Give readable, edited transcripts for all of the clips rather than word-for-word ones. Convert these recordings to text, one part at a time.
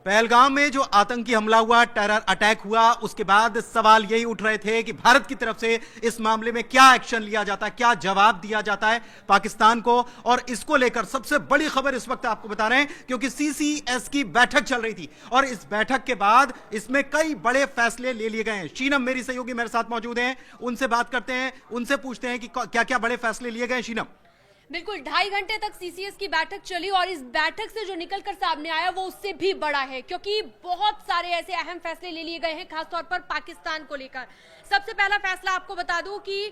पहलगाम में जो आतंकी हमला हुआ, टेरर अटैक हुआ, उसके बाद सवाल यही उठ रहे थे कि भारत की तरफ से इस मामले में क्या एक्शन लिया जाता है, क्या जवाब दिया जाता है पाकिस्तान को। और इसको लेकर सबसे बड़ी खबर इस वक्त आपको बता रहे हैं, क्योंकि सीसीएस की बैठक चल रही थी और इस बैठक के बाद इसमें कई बड़े फैसले ले लिए गए हैं। शीनम मेरी सहयोगी मेरे साथ मौजूद हैं, उनसे बात करते हैं, उनसे पूछते हैं कि क्या क्या बड़े फैसले लिए गए। शीनम, बिल्कुल 2.5 घंटे तक सीसीएस की बैठक चली और इस बैठक से जो निकलकर सामने आया वो उससे भी बड़ा है, क्योंकि बहुत सारे ऐसे अहम फैसले ले लिए गए हैं, खासतौर पर पाकिस्तान को लेकर। सबसे पहला फैसला आपको बता दूं कि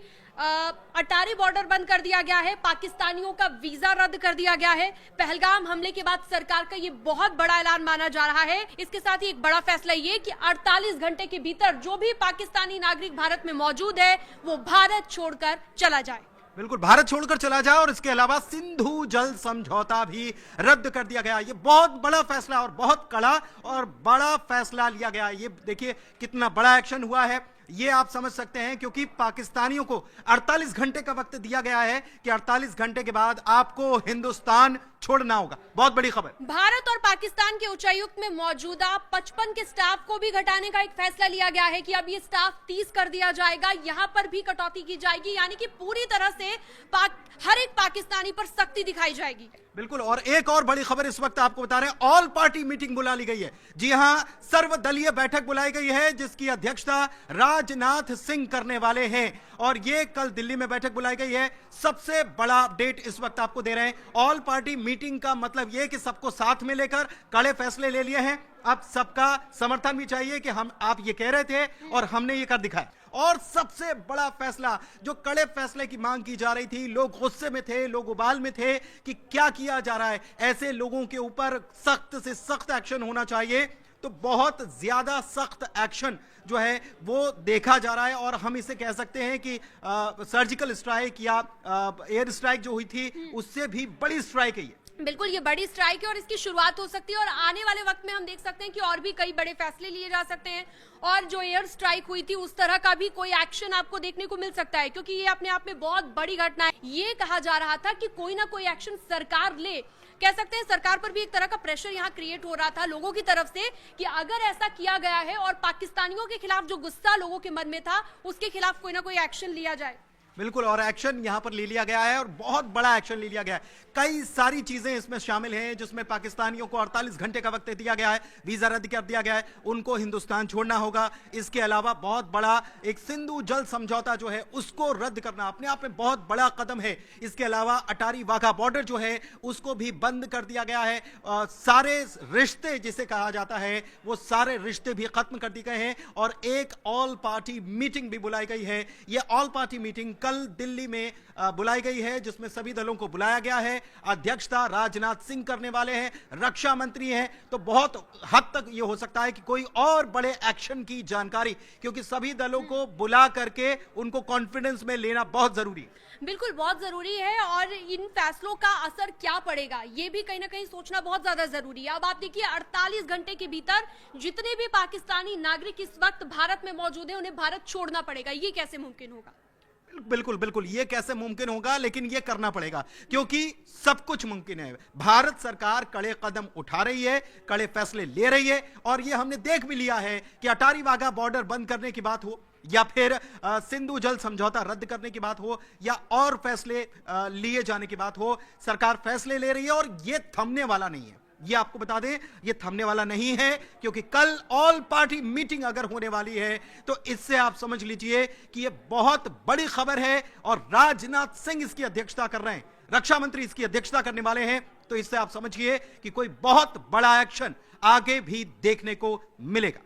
अटारी बॉर्डर बंद कर दिया गया है, पाकिस्तानियों का वीजा रद्द कर दिया गया है। पहलगाम हमले के बाद सरकार का ये बहुत बड़ा ऐलान माना जा रहा है। इसके साथ ही एक बड़ा फैसला ये कि 48 घंटे के भीतर जो भी पाकिस्तानी नागरिक भारत में मौजूद है वो भारत छोड़कर चला जाए। बिल्कुल, भारत छोड़कर चला जाए। और इसके अलावा सिंधु जल समझौता भी रद्द कर दिया गया। ये बहुत बड़ा फैसला और बहुत कड़ा और बड़ा फैसला लिया गया। ये देखिए कितना बड़ा एक्शन हुआ है, ये आप समझ सकते हैं, क्योंकि पाकिस्तानियों को 48 घंटे का वक्त दिया गया है कि 48 घंटे के बाद आपको हिंदुस्तान छोड़ना होगा। बहुत बड़ी खबर। भारत और पाकिस्तान के उच्चायुक्त में मौजूदा 55 के स्टाफ को भी घटाने का एक फैसला लिया गया है कि अब ये स्टाफ 30 कर दिया जाएगा। यहां पर भी कटौती की जाएगी, यानी कि पूरी तरह से हर एक पाकिस्तानी पर सख्ती दिखाई जाएगी। बिल्कुल, और एक और बड़ी खबर इस वक्त आपको बता रहे हैं, ऑल पार्टी मीटिंग बुला ली गई है। जी हां, सर्वदलीय बैठक बुलाई गई है जिसकी अध्यक्षता राजनाथ सिंह करने वाले हैं और ये कल दिल्ली में बैठक बुलाई गई है। सबसे बड़ा अपडेट इस वक्त आपको दे रहे हैं। ऑल पार्टी मीटिंग का मतलब यह कि सबको साथ में लेकर कड़े फैसले ले लिए हैं। अब सबका समर्थन भी चाहिए कि आप ये कह रहे थे और हमने ये कर दिखाया। और सबसे बड़ा फैसला, जो कड़े फैसले की मांग की जा रही थी, लोग गुस्से में थे, लोग उबाल में थे कि क्या किया जा रहा है, ऐसे लोगों के ऊपर सख्त से सख्त एक्शन होना चाहिए। तो बहुत ज्यादा सख्त एक्शन जो है वो देखा जा रहा है और हम इसे कह सकते हैं कि सर्जिकल स्ट्राइक या एयर स्ट्राइक जो हुई थी उससे भी बड़ी स्ट्राइक है ये। बिल्कुल, ये बड़ी स्ट्राइक है और इसकी शुरुआत हो सकती है और आने वाले वक्त में हम देख सकते हैं कि और भी कई बड़े फैसले लिए जा सकते हैं और जो एयर स्ट्राइक हुई थी उस तरह का भी कोई एक्शन आपको देखने को मिल सकता है, क्योंकि ये अपने आप में बहुत बड़ी घटना है। ये कहा जा रहा था कि कोई ना कोई एक्शन सरकार ले, कह सकते हैं सरकार पर भी एक तरह का प्रेशर यहाँ क्रिएट हो रहा था लोगों की तरफ से कि अगर ऐसा किया गया है और पाकिस्तानियों के खिलाफ जो गुस्सा लोगों के मन में था उसके खिलाफ कोई ना कोई एक्शन लिया जाए। बिल्कुल, और एक्शन यहां पर ले लिया गया है और बहुत बड़ा एक्शन ले लिया गया है। कई सारी चीजें इसमें शामिल हैं जिसमें पाकिस्तानियों को 48 घंटे का वक्त दिया गया है, वीजा रद्द कर दिया गया है, उनको हिंदुस्तान छोड़ना होगा। इसके अलावा बहुत बड़ा एक सिंधु जल समझौता जो है उसको रद्द करना अपने आप में बहुत बड़ा कदम है। इसके अलावा अटारी वाघा बॉर्डर जो है उसको भी बंद कर दिया गया है। सारे रिश्ते जिसे कहा जाता है वो सारे रिश्ते भी खत्म कर दिए गए हैं और एक ऑल पार्टी मीटिंग भी बुलाई गई है। ये ऑल पार्टी मीटिंग कल दिल्ली में बुलाई गई है जिसमें सभी दलों को बुलाया गया है। अध्यक्षता राजनाथ सिंह करने वाले हैं, रक्षा मंत्री हैं, तो बहुत हद तक यह हो सकता है कि कोई और बड़े एक्शन की जानकारी, क्योंकि सभी दलों को बुला करके उनको कॉन्फिडेंस में लेना बहुत जरूरी है। बिल्कुल, बहुत जरूरी है और इन फैसलों का असर क्या पड़ेगा ये भी कहीं ना कहीं सोचना बहुत ज्यादा जरूरी है। अब आप देखिए 48 घंटे के भीतर जितने भी पाकिस्तानी नागरिक इस वक्त भारत में मौजूद है उन्हें भारत छोड़ना पड़ेगा। ये कैसे मुमकिन होगा? बिल्कुल बिल्कुल, ये कैसे मुमकिन होगा, लेकिन ये करना पड़ेगा क्योंकि सब कुछ मुमकिन है। भारत सरकार कड़े कदम उठा रही है, कड़े फैसले ले रही है और ये हमने देख भी लिया है कि अटारी वाघा बॉर्डर बंद करने की बात हो या फिर सिंधु जल समझौता रद्द करने की बात हो या और फैसले लिए जाने की बात हो, सरकार फैसले ले रही है और ये थमने वाला नहीं है। ये आपको बता दें, ये थमने वाला नहीं है क्योंकि कल ऑल पार्टी मीटिंग अगर होने वाली है तो इससे आप समझ लीजिए कि ये बहुत बड़ी खबर है और राजनाथ सिंह इसकी अध्यक्षता कर रहे हैं, रक्षा मंत्री इसकी अध्यक्षता करने वाले हैं। तो इससे आप समझिए कि कोई बहुत बड़ा एक्शन आगे भी देखने को मिलेगा।